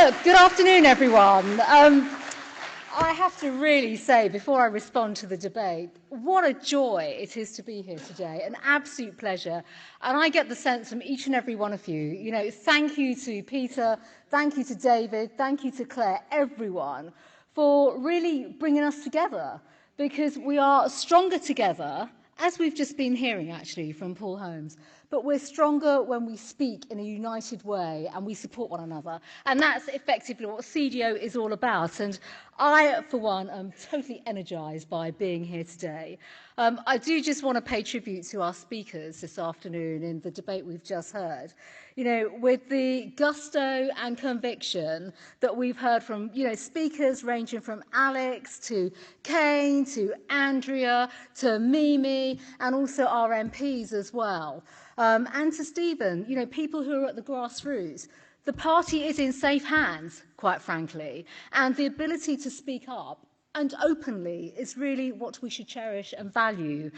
Look, good afternoon, everyone. I have to really say, before I respond to the debate, what a joy it is to be here today, an absolute pleasure. And I get the sense from each and every one of you, thank you to Peter, thank you to David, thank you to Claire, everyone, for really bringing us together, because we are stronger together, as we've just been hearing, actually, from Paul Holmes. But we're stronger when we speak in a united way and we support one another. And that's effectively what CDO is all about. And I, for one, am totally energised by being here today. I do just want to pay tribute to our speakers this afternoon in the debate we've just heard. With the gusto and conviction that we've heard from, speakers ranging from Alex to Kane to Andrea to Mimi and also our MPs as well. And to Stephen, people who are at the grassroots. The party is in safe hands, quite frankly, and the ability to speak up and openly is really what we should cherish and value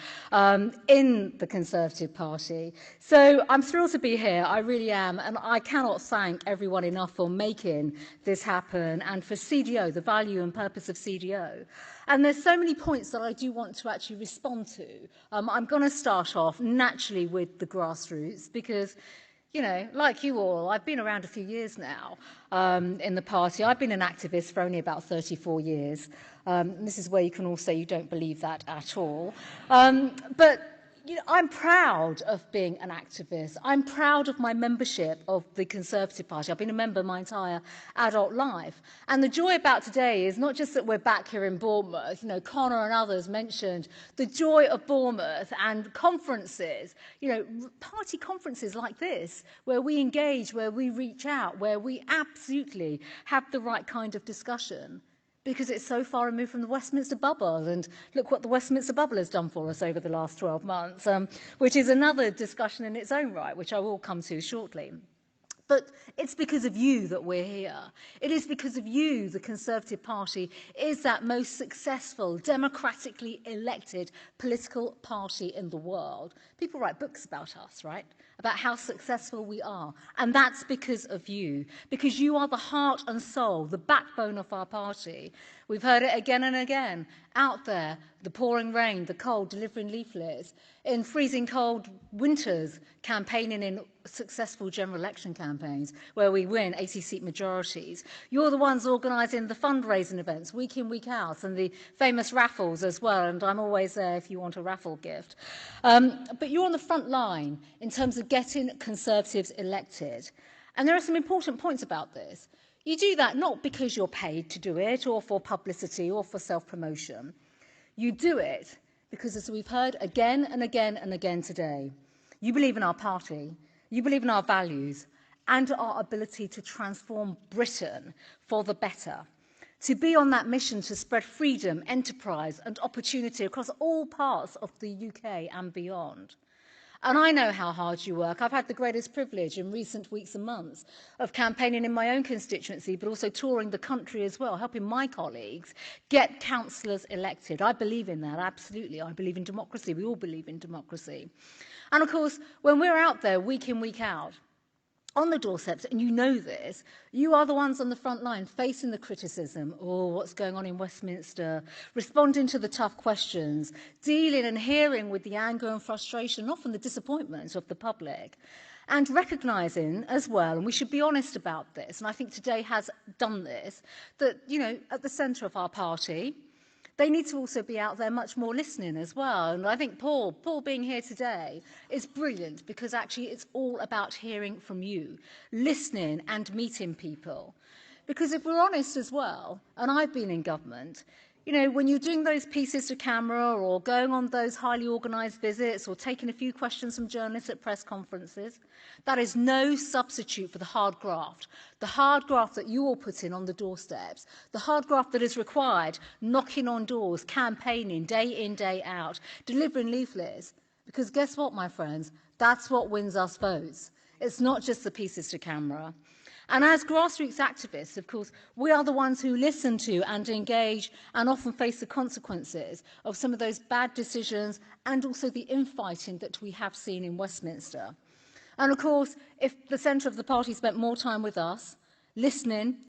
in the Conservative Party. So I'm thrilled to be here, I really am, and I cannot thank everyone enough for making this happen and for CDO, the value and purpose of CDO. And there's so many points that I do want to actually respond to. I'm going to start off naturally with the grassroots because like you all, I've been around a few years now in the party. I've been an activist for only about 34 years. This is where you can all say you don't believe that at all. But I'm proud of being an activist. I'm proud of my membership of the Conservative Party. I've been a member my entire adult life. And the joy about today is not just that we're back here in Bournemouth. Connor and others mentioned the joy of Bournemouth and conferences, party conferences like this, where we engage, where we reach out, where we absolutely have the right kind of discussion. Because it's so far removed from the Westminster bubble. And look what the Westminster bubble has done for us over the last 12 months, which is another discussion in its own right, which I will come to shortly. But it's because of you that we're here. It is because of you the Conservative Party is that most successful, democratically elected political party in the world. People write books about us, right? About how successful we are. And that's because of you. Because you are the heart and soul, the backbone of our party. We've heard it again and again. Out there, the pouring rain, the cold, delivering leaflets. In freezing cold winters, campaigning in successful general election campaigns where we win 80-seat majorities. You're the ones organising the fundraising events week in, week out, and the famous raffles as well, and I'm always there if you want a raffle gift. But you're on the front line in terms of getting Conservatives elected. And there are some important points about this. You do that not because you're paid to do it or for publicity or for self-promotion. You do it because, as we've heard again and again and again today, you believe in our party, you believe in our values and our ability to transform Britain for the better, to be on that mission to spread freedom, enterprise and opportunity across all parts of the UK and beyond. And I know how hard you work. I've had the greatest privilege in recent weeks and months of campaigning in my own constituency, but also touring the country as well, helping my colleagues get councillors elected. I believe in that, absolutely. I believe in democracy. We all believe in democracy. And of course, when we're out there week in, week out, on the doorsteps, and you know this, you are the ones on the front line facing the criticism, what's going on in Westminster, responding to the tough questions, dealing and hearing with the anger and frustration, often the disappointment of the public, and recognising as well, and we should be honest about this, and I think today has done this, that, at the centre of our party, they need to also be out there much more listening as well. And I think Paul being here today is brilliant because actually it's all about hearing from you, listening and meeting people. Because if we're honest as well, and I've been in government, when you're doing those pieces to camera or going on those highly organised visits or taking a few questions from journalists at press conferences, that is no substitute for the hard graft that you all put in on the doorsteps, the hard graft that is required, knocking on doors, campaigning, day in, day out, delivering leaflets. Because guess what, my friends? That's what wins us votes. It's not just the pieces to camera. And as grassroots activists, of course, we are the ones who listen to and engage and often face the consequences of some of those bad decisions and also the infighting that we have seen in Westminster. And of course, if the centre of the party spent more time with us, listening,